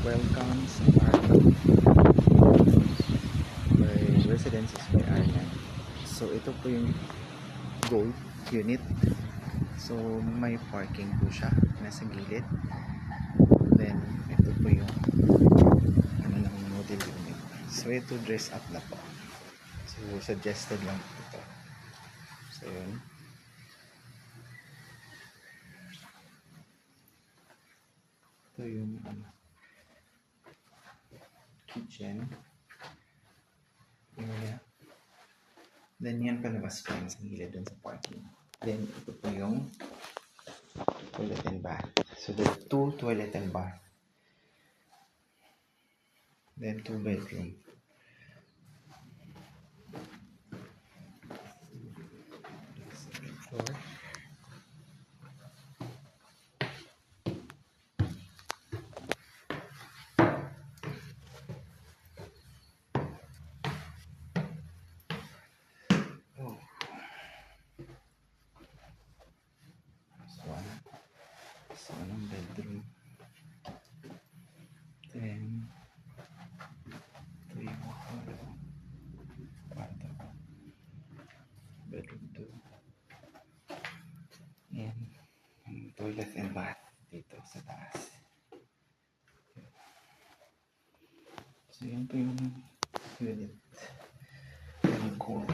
Welcome sa Arlan. My residence is by Arlan. So ito po yung gold unit. So may parking po siya nasa gilid. Then ito po yung ng model unit. So ito dress up na po. So suggested lang po ito. So yun. Ito yung kitchen area. Then yan palabas pa yung sa gilid dun sa parking. Then ito po yung toilet and bath. So there's 2 toilet and bath. Then 2 bedroom. Second floor. Oh. So anong bedroom. Then ito yung kwarto. Bedroom 2. And toilet and bath dito sa taas. So yan po yung unit. Yung court.